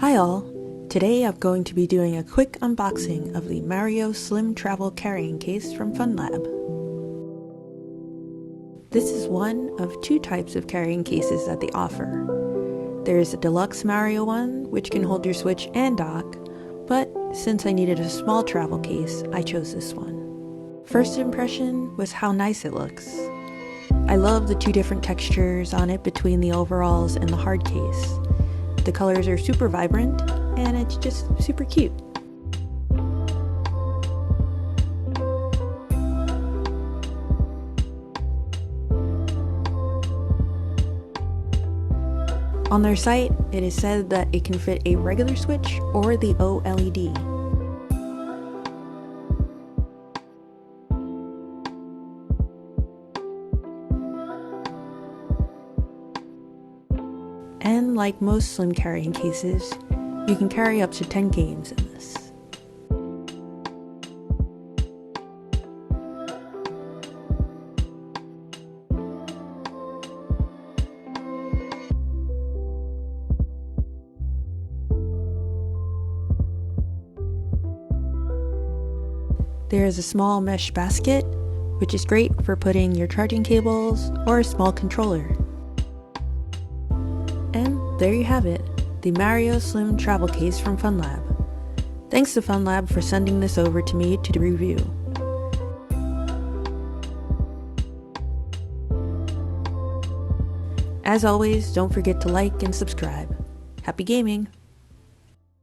Hi all! Today I'm going to be doing a quick unboxing of the Mario Slim Travel Carrying Case from Funlab. This is one of two types of carrying cases that they offer. There's a deluxe Mario one, which can hold your Switch and dock, but since I needed a small travel case, I chose this one. First impression was how nice it looks. I love the two different textures on it between the overalls and the hard case. The colors are super vibrant, and it's just super cute. On their site, it is said that it can fit a regular Switch or the OLED. And like most slim carrying cases, you can carry up to 10 games in this. There is a small mesh basket, which is great for putting your charging cables or a small controller. And there you have it, the Mario Slim Travel Case from Funlab. Thanks to Funlab for sending this over to me to review. As always, don't forget to like and subscribe. Happy gaming!